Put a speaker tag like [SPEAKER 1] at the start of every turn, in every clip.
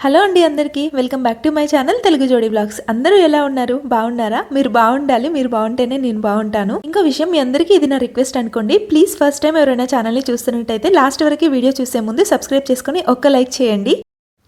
[SPEAKER 1] Hello అండి అందరికీ welcome back to my channel Telugu జోడీ బ్లాగ్స్. అందరూ ఎలా ఉన్నారు? బాగున్నారా? మీరు బాగుండాలి, మీరు బాగుంటేనే నేను బాగుంటాను. ఇంకో విషయం, మీ అందరికీ ఇది నా రిక్వెస్ట్ అనుకోండి. ప్లీజ్ ఫస్ట్ టైం ఎవరైనా ఛానల్ని చూస్తున్నట్టయితే లాస్ట్ వరకు వీడియో చూసే ముందు సబ్స్క్రైబ్ చేసుకొని ఒక్క లైక్ చేయండి.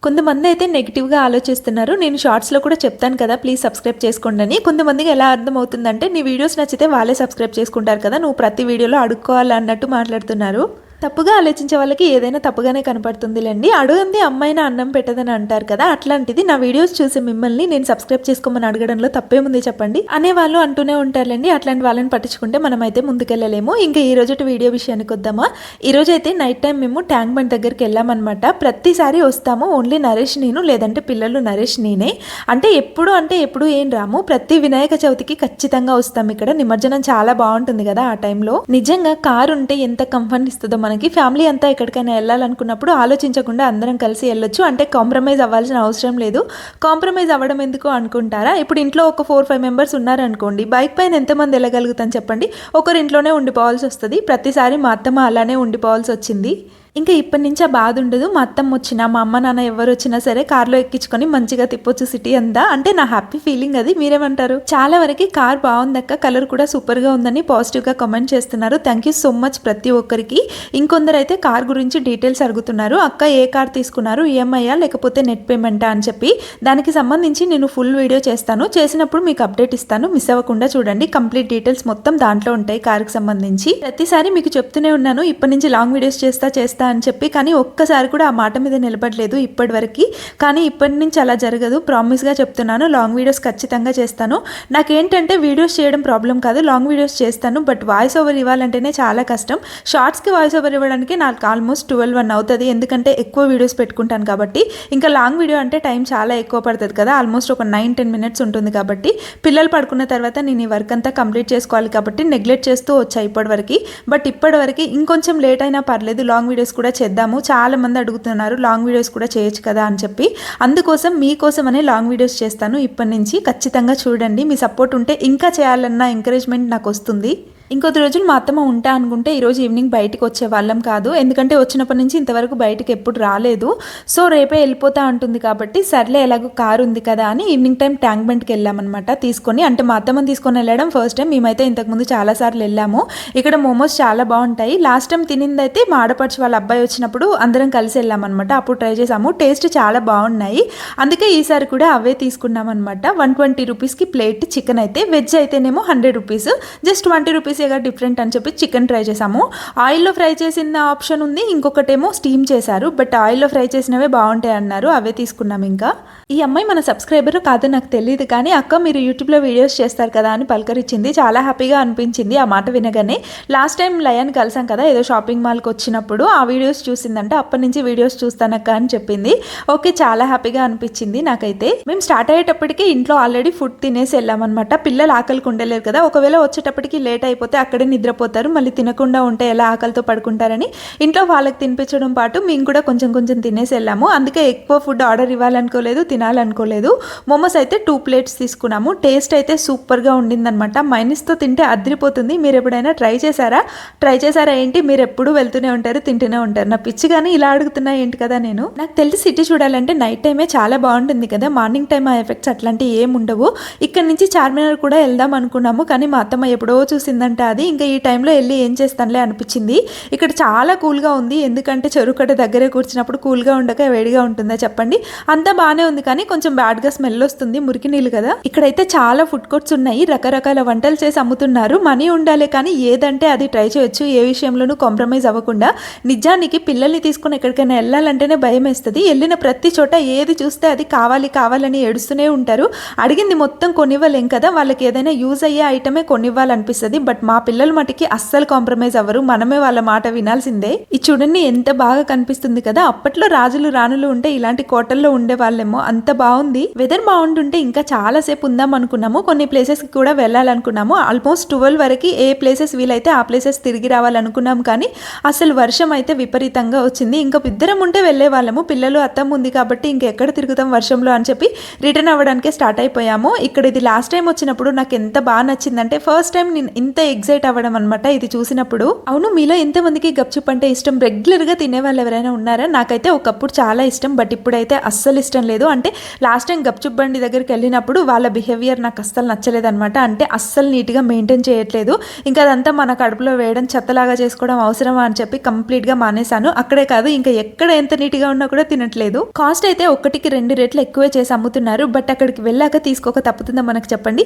[SPEAKER 1] కొంతమంది అయితే నెగిటివ్గా ఆలోచిస్తున్నారు. నేను షార్ట్స్లో కూడా చెప్తాను కదా ప్లీజ్ సబ్స్క్రైబ్ చేసుకోండి అని. కొంతమందికి ఎలా అర్థమవుతుందంటే నీ వీడియోస్ నచ్చితే వాళ్ళే సబ్స్క్రైబ్ చేసుకుంటారు కదా, నువ్వు ప్రతి వీడియోలో అడుక్కోవాలన్నట్టు మాట్లాడుతున్నారు. తప్పుగా ఆలోచించే వాళ్ళకి ఏదైనా తప్పుగానే కనపడుతుందిలేండి. అడుగుంది అమ్మాయినా అన్నం పెట్టదని అంటారు కదా, అట్లాంటిది నా వీడియోస్ చూసి మిమ్మల్ని నేను సబ్స్క్రైబ్ చేసుకోమని అడగడంలో తప్పేముంది చెప్పండి అనే వాళ్ళు అంటూనే ఉంటారులేండి. అట్లాంటి వాళ్ళని పట్టించుకుంటే మనమైతే ముందుకెళ్ళలేము. ఇంకా ఈ రోజు వీడియో విషయానికి వద్దామా. ఈ రోజు అయితే నైట్ టైం మేము ట్యాంక్ బండ్ దగ్గరికి వెళ్ళామన్నమాట. ప్రతిసారి వస్తాము, ఓన్లీ నరేష్ నేను, లేదంటే పిల్లలు నరేష్ నేనే. అంటే ఎప్పుడు ఏం రాము. ప్రతి వినాయక చవితికి ఖచ్చితంగా వస్తాం. ఇక్కడ నిమజ్జనం చాలా బాగుంటుంది కదా ఆ టైంలో. నిజంగా కారు ఉంటే ఎంత కంఫర్ట్ ఇస్తుందో మనకి. ఫ్యామిలీ అంతా ఎక్కడికైనా వెళ్ళాలనుకున్నప్పుడు ఆలోచించకుండా అందరం కలిసి వెళ్ళొచ్చు. అంటే కాంప్రమైజ్ అవ్వాల్సిన అవసరం లేదు. కాంప్రమైజ్ అవ్వడం ఎందుకు అనుకుంటారా? ఇప్పుడు ఇంట్లో ఒక 4-5 మెంబర్స్ ఉన్నారనుకోండి, బైక్ పైన ఎంతమంది వెళ్ళగలుగుతాం చెప్పండి? ఒకరి ఇంట్లోనే ఉండిపోవాల్సి వస్తుంది. ప్రతిసారి మా అత్తమ్మ అలానే ఉండిపోవాల్సి వచ్చింది. ఇంకా ఇప్పటి నుంచి ఆ బాధ ఉండదు. మా అత్తమ్మ వచ్చినా మా అమ్మ నాన్న ఎవరు వచ్చినా సరే కార్లో ఎక్కించుకొని మంచిగా తిప్పొచ్చు సిటీ అంతా. అంటే నా హ్యాపీ ఫీలింగ్ అది. మీరేమంటారు? చాలా వరకు కార్ బాగుందక్క, కలర్ కూడా సూపర్గా ఉందని పాజిటివ్గా కామెంట్ చేస్తున్నారు. థ్యాంక్ యూ సో మచ్ ప్రతి ఒక్కరికి. ఇంకొందరు అయితే కార్ గురించి డీటెయిల్స్ అడుగుతున్నారు. అక్క ఏ కార్ తీసుకున్నారు, ఈఎంఐయా లేకపోతే నెట్ పేమెంటా అని చెప్పి. దానికి సంబంధించి నేను ఫుల్ వీడియో చేస్తాను. చేసినప్పుడు మీకు అప్డేట్ ఇస్తాను, మిస్ అవ్వకుండా చూడండి. కంప్లీట్ డీటెయిల్స్ మొత్తం దాంట్లో ఉంటాయి కార్కి సంబంధించి. ప్రతిసారి మీకు చెప్తూనే ఉన్నాను ఇప్పటి నుంచి లాంగ్ వీడియోస్ చేస్తా అని చెప్పి, కానీ ఒక్కసారి కూడా ఆ మాట మీద నిలబడలేదు ఇప్పటి వరకు. కానీ ఇప్పటి నుంచి అలా జరగదు, ప్రామిస్గా చెప్తున్నాను. లాంగ్ వీడియోస్ ఖచ్చితంగా చేస్తాను. నాకేంటంటే వీడియోస్ చేయడం ప్రాబ్లం కాదు, లాంగ్ వీడియోస్ చేస్తాను. బట్ వాయిస్ ఓవర్ ఇవ్వాలంటేనే చాలా కష్టం. షార్ట్స్కి వాయిస్ ఓవర్ ఇవ్వడానికి నాకు ఆల్మోస్ట్ 12-1 అవుతుంది, ఎందుకంటే ఎక్కువ వీడియోస్ పెట్టుకుంటాను కాబట్టి. ఇంకా లాంగ్ వీడియో అంటే టైం చాలా ఎక్కువ పడుతుంది కదా, ఆల్మోస్ట్ ఒక 9-10 మినిట్స్ ఉంటుంది కాబట్టి. పిల్లలు పడుకున్న తర్వాత నేను ఈ వర్క్ అంతా కంప్లీట్ చేసుకోవాలి కాబట్టి నెగ్లెక్ట్ చేస్తూ వచ్చా ఇప్పటివరకు. బట్ ఇప్పటివరకు ఇంకొంచెం లేట్ అయినా పర్లేదు, లాంగ్ వీడియోస్ కూడా చేద్దాము. చాలా మంది అడుగుతున్నారు లాంగ్ వీడియోస్ కూడా చేయొచ్చు కదా అని చెప్పి. అందుకోసం మీకోసమనే లాంగ్ వీడియోస్ చేస్తాను ఇప్పటి నుంచి. ఖచ్చితంగా చూడండి. మీ సపోర్ట్ ఉంటే ఇంకా చేయాలన్న ఎంకరేజ్మెంట్ నాకు వస్తుంది. ఇంకొద్ది రోజులు మా అత్తమ్మ ఉంటా అనుకుంటే ఈరోజు ఈవినింగ్ బయటకు వచ్చే వాళ్ళం కాదు, ఎందుకంటే వచ్చినప్పటి నుంచి ఇంతవరకు బయటకు ఎప్పుడు రాలేదు. సో రేపే వెళ్ళిపోతా ఉంటుంది కాబట్టి సర్లే ఎలాగో కారు ఉంది కదా అని ఈవినింగ్ టైం ట్యాంక్ బండ్కి వెళ్ళామన్నమాట తీసుకొని. అంటే మా అత్తమ్మని తీసుకొని వెళ్ళడం ఫస్ట్ టైం. మేమైతే ఇంతకుముందు చాలాసార్లు వెళ్ళాము. ఇక్కడ మోమోస్ చాలా బాగుంటాయి. లాస్ట్ టైం తినిందైతే మా ఆడపడుచు వాళ్ళ అబ్బాయి వచ్చినప్పుడు అందరం కలిసి వెళ్ళామన్నమాట. అప్పుడు ట్రై చేసాము, టేస్ట్ చాలా బాగున్నాయి. అందుకే ఈసారి కూడా అవే తీసుకున్నాం అనమాట. 120 రూపీస్కి ప్లేట్ చికెన్ అయితే, వెజ్ అయితేనేమో 100 రూపీస్. జస్ట్ 20 రూపీస్ డిఫరెంట్ అని చెప్పి చికెన్ ట్రై చేసాము. ఆయిల్లో ఫ్రై చేసిన ఆప్షన్ ఉంది, ఇంకొకటేమో స్టీమ్ చేశారు. బట్ ఆయిల్లో ఫ్రై చేసినవే బాగుంటాయి అన్నారు, అవే తీసుకున్నాం. ఇంకా ఈ అమ్మాయి మన సబ్స్క్రైబర్ కాదు నాకు తెలియదు, కానీ అక్క మీరు యూట్యూబ్లో వీడియోస్ చేస్తారు కదా అని పలకరించింది. చాలా హ్యాపీగా అనిపించింది ఆ మాట వినగానే. లాస్ట్ టైం లయన్ కలిసాం కదా ఏదో షాపింగ్ మాల్కి వచ్చినప్పుడు, ఆ వీడియోస్ చూసిందంటే అప్పటి నుంచి వీడియోస్ చూస్తానక్క అని చెప్పింది. ఓకే, చాలా హ్యాపీగా అనిపించింది నాకైతే. మేము స్టార్ట్ అయ్యేటప్పటికి ఇంట్లో ఆల్రెడీ ఫుడ్ తినేసి వెళ్ళామన్నమాట. పిల్లలు ఆకలికి ఉండలేరు కదా, ఒకవేళ వచ్చేటప్పటికి లేట్ అయిపోతే అక్కడే నిద్రపోతారు, మళ్ళీ తినకుండా ఉంటే ఎలా ఆకలితో పడుకుంటారని ఇంట్లో వాళ్ళకి తినిపించడం పాటు మేము కూడా కొంచెం తినేసి వెళ్ళాము. అందుకే ఎక్కువ ఫుడ్ ఆర్డర్ ఇవ్వాలనుకోలేదు, తినాలనుకోలేదు. మోమోస్ అయితే 2 ప్లేట్స్ తీసుకున్నాము. టేస్ట్ అయితే సూపర్గా ఉండిందనమాట. మైనస్తో తింటే అదిరిపోతుంది. మీరు ఎప్పుడైనా ట్రై చేశారా ఏంటి? మీరు ఎప్పుడు వెళ్తూనే ఉంటారు, తింటూనే ఉంటారు. నా పిచ్చి కానీ ఇలా అడుగుతున్నా ఏంటి కదా నేను. నాకు తెలిసి సిటీ చూడాలంటే నైట్ టైమే చాలా బాగుంటుంది కదా, మార్నింగ్ టైం ఆ ఎఫెక్ట్స్ అట్లాంటివి ఏమి ఉండవు. ఇక్కడ నుంచి చార్మినార్ కూడా వెళ్దాం అనుకున్నాము, కానీ మా అత్తమ్మ ఎప్పుడో చూసిందంటే అది ఇంకా ఈ టైంలో వెళ్ళి ఏం చేస్తానులే అనిపించింది. ఇక్కడ చాలా కూల్గా ఉంది, ఎందుకంటే చెరువు కట్ట దగ్గరే కూర్చున్నప్పుడు కూల్గా ఉండక వేడిగా ఉంటుందా చెప్పండి. అంతా బాగానే ఉంది, కానీ కొంచెం బ్యాడ్గా స్మెల్ వస్తుంది, మురికి నీళ్ళు కదా. ఇక్కడైతే చాలా ఫుడ్ కోర్ట్స్ ఉన్నాయి, రకరకాల వంటలు చేసి అమ్ముతున్నారు. మనీ ఉండాలి కానీ ఏదంటే అది ట్రై చేయొచ్చు, ఏ విషయంలోనూ కాంప్రమైజ్ అవ్వకుండా. నిజానికి పిల్లల్ని తీసుకుని ఎక్కడికైనా వెళ్ళాలంటేనే భయం వేస్తుంది. వెళ్ళిన ప్రతి చోట ఏది చూస్తే అది కావాలని ఏడుస్తూనే ఉంటారు. అడిగింది మొత్తం కొనివ్వలేం కదా, వాళ్ళకి ఏదైనా యూజ్ అయ్యే ఐటమే కొనివ్వాలనిపిస్తుంది. బట్ మా పిల్లల మటుకి అస్సలు కాంప్రమైజ్ అవ్వరు, మనమే వాళ్ళ మాట వినాల్సిందే. ఇది చూడండి ఎంత బాగా కనిపిస్తుంది కదా. అప్పట్లో రాజులు రాణులు ఉంటే ఇలాంటి కోటల్లో ఉండే వాళ్ళేమో, అంత బాగుంది. వెదర్ బాగుంటుంటే ఇంకా చాలా సేపు ఉందాం అనుకున్నాము. కొన్ని ప్లేసెస్ కి కూడా వెళ్ళాలనుకున్నాము. ఆల్మోస్ట్ 12 వరకు ఏ ప్లేసెస్ వీలైతే ఆ ప్లేసెస్ తిరిగి రావాలనుకున్నాం, కానీ అసలు వర్షం అయితే విపరీతంగా వచ్చింది. ఇంకా ఇద్దరం ఉంటే వెళ్ళే వాళ్ళము, పిల్లలు అత్తమ్మ ఉంది కాబట్టి ఇంకెక్కడ తిరుగుతాం వర్షంలో అని చెప్పి రిటర్న్ అవ్వడానికే స్టార్ట్ అయిపోయాము. ఇక్కడ ఇది లాస్ట్ టైం వచ్చినప్పుడు నాకు ఎంత బాగా నచ్చిందంటే, ఫస్ట్ టైం నేను ఇంత ఎగ్జైట్ అవ్వడం అనమాట ఇది చూసినప్పుడు. అవును, మీలో ఎంతమందికి గప్చుప్ అంటే ఇష్టం? రెగ్యులర్గా తినే వాళ్ళు ఎవరైనా ఉన్నారా? నాకైతే ఒకప్పుడు చాలా ఇష్టం, బట్ ఇప్పుడైతే అస్సలు ఇష్టం లేదు. అంటే లాస్ట్ టైం గప్చుప్ బండి దగ్గరికి వెళ్ళినప్పుడు వాళ్ళ బిహేవియర్ నాకు అస్సలు నచ్చలేదన్నమాట. అంటే అస్సలు నీట్గా మెయింటైన్ చేయట్లేదు. ఇంకా అదంతా మన కడుపులో వేయడం, చెత్తలాగా చేసుకోవడం అవసరమా అని చెప్పి కంప్లీట్గా మానేశాను. అక్కడే కాదు, ఇంకా ఎక్కడ ఎంత నీట్గా ఉన్నా కూడా తినట్లేదు. కాస్ట్ అయితే ఒకటికి 2 రెట్లు ఎక్కువే చేసి అమ్ముతున్నారు. బట్ అక్కడికి వెళ్ళాక తీసుకోక తప్పుతుందా మనకు చెప్పండి?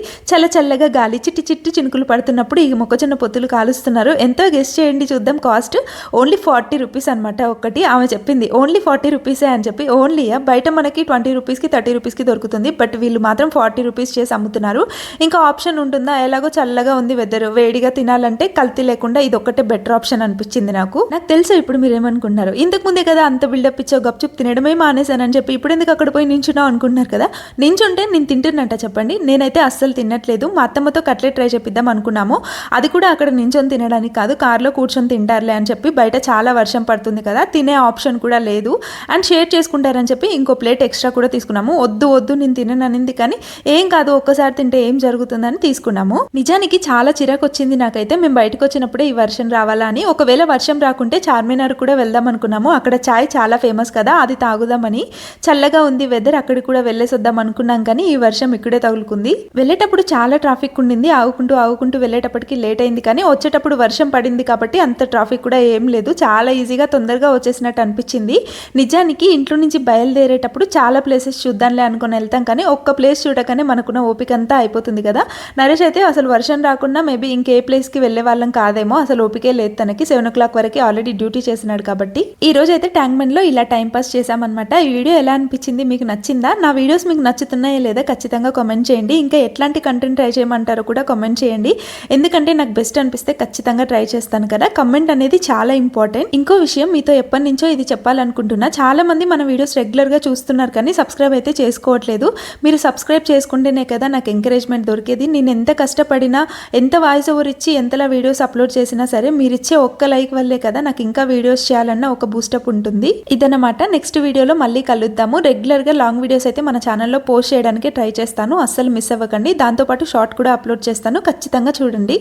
[SPEAKER 1] చల్లగా గాలి చిట్టి చిట్టి చినుకులు పడుతున్నప్పుడు ఈ మొక్కజొన్న పొత్తులు కాలుస్తున్నారు. ఎంతో గెస్ట్ చేయండి చూద్దాం. కాస్ట్ ఓన్లీ 40 రూపీస్ అనమాట. ఒకటి ఆమె చెప్పింది ఓన్లీ 40 రూపీసే అని చెప్పి. ఓన్లీ బయట మనకి 20 రూపీస్కి 30 రూపీస్కి దొరుకుతుంది, బట్ వీళ్ళు మాత్రం 40 రూపీస్ చేసి అమ్ముతున్నారు. ఇంకా ఆప్షన్ ఉంటుందా? ఎలాగో చల్లగా ఉంది వెదర్, వేడిగా తినాలంటే కల్తీ లేకుండా ఇది ఒక్కటే బెటర్ ఆప్షన్ అనిపించింది నాకు తెలుసు. ఇప్పుడు మీరు ఏమనుకుంటున్నారు? ఇంతకు ముందే కదా అంత బిల్డప్ ఇచ్చావు, గప్చుప్ తినడమే మానేశానని చెప్పి ఇప్పుడు ఎందుకు అక్కడ పోయి నించున్నావు అనుకుంటున్నారు కదా. నించుంటే నేను తింటున్నట్ట చెప్పండి? నేనైతే అస్సలు తినట్లేదు. మా అత్తమ్మతో కట్లెట్ ట్రై చేపిద్దాం అనుకున్నాము. అది కూడా అక్కడ నించొని తినడానికి కాదు, కార్లో కూర్చొని తింటారులే అని చెప్పి. బయట చాలా వర్షం పడుతుంది కదా, తినే ఆప్షన్ కూడా లేదు. అండ్ షేర్ చేసుకుంటారని చెప్పి ఇంకో ప్లేట్ ఎక్స్ట్రా కూడా తీసుకున్నాము. వద్దు నేను తినను అనింది, కానీ ఏం కాదు ఒక్కసారి తింటే ఏం జరుగుతుందని తీసుకున్నాము. నిజానికి చాలా చిరాకు వచ్చింది నాకైతే. మేము బయటకు వచ్చినప్పుడే ఈ వర్షం రావాలా అని. ఒకవేళ వర్షం రాకుంటే చార్మినార్ కూడా వెళ్దాం అనుకున్నాము. అక్కడ చాయ్ చాలా ఫేమస్ కదా, అది తాగుదామని. చల్లగా ఉంది వెదర్, అక్కడికి కూడా వెళ్ళేసి వద్దాం అనుకున్నాం, కానీ ఈ వర్షం ఇక్కడే తగులుకుంది. వెళ్ళేటప్పుడు చాలా ట్రాఫిక్ ఉండింది. ఆగుకుంటూ వెళ్ళేటప్పటికి లేట్ అయింది, కానీ వచ్చేటప్పుడు వర్షం పడింది కాబట్టి అంత ట్రాఫిక్ కూడా ఏం లేదు. చాలా ఈజీగా తొందరగా వచ్చేసినట్టు అనిపించింది. నిజానికి ఇంట్లో నుంచి బయలుదేరేటప్పుడు చాలా ప్లేసెస్ చూద్దాంలే అనుకుని వెళ్తాం, కానీ ఒక్క ప్లేస్ చూడగానే మనకున్న ఓపిక అంతా అయిపోతుంది కదా. నరేష్ అయితే అసలు వర్షం రాకుండా మేబీ ఇంకే ప్లేస్కి వెళ్ళే వాళ్ళం కాదేమో, అసలు ఓపికే లేదు తనకి. 7 o'clock వరకు ఆల్రెడీ డ్యూటీ చేసినాడు కాబట్టి. ఈ రోజు అయితే ట్యాంక్ బండ్ లో ఇలా టైం పాస్ చేసామన్నమాట. ఈ వీడియో ఎలా అనిపించింది? మీకు నచ్చిందా? నా వీడియోస్ మీకు నచ్చుతున్నాయా లేదా ఖచ్చితంగా కామెంట్ చేయండి. ఇంకా ఎట్లాంటి కంటెంట్ ట్రై చేయమంటారో కూడా కామెంట్ చేయండి. ఎందుకంటే నాకు బెస్ట్ అనిపిస్తే ఖచ్చితంగా ట్రై చేస్తాను కదా. కమెంట్ అనేది చాలా ఇంపార్టెంట్. ఇంకో విషయం మీతో ఎప్పటి నుంచో ఇది చెప్పాలనుకుంటున్నా. చాలా మంది మన వీడియోస్ రెగ్యులర్ గా చూస్తున్నారు, కానీ సబ్స్క్రైబ్ అయితే చేసుకోవట్లేదు. మీరు సబ్స్క్రైబ్ చేసుకుంటేనే కదా నాకు ఎంకరేజ్మెంట్ దొరికేది. నేను ఎంత కష్టపడినా, ఎంత వాయిస్ ఓవర్ ఇచ్చి ఎంతలా వీడియోస్ అప్లోడ్ చేసినా సరే మీరు ఇచ్చే ఒక్క లైక్ వల్లే కదా నాకు ఇంకా వీడియోస్ చేయాలన్న ఒక బూస్టప్ ఉంటుంది. ఇదన్నమాట. నెక్స్ట్ వీడియోలో మళ్ళీ కలుద్దాము. రెగ్యులర్ గా లాంగ్ వీడియోస్ అయితే మన ఛానల్లో పోస్ట్ చేయడానికి ట్రై చేస్తాను, అస్సలు మిస్ అవ్వకండి. దాంతోపాటు షార్ట్ కూడా అప్లోడ్ చేస్తాను, ఖచ్చితంగా చూడండి.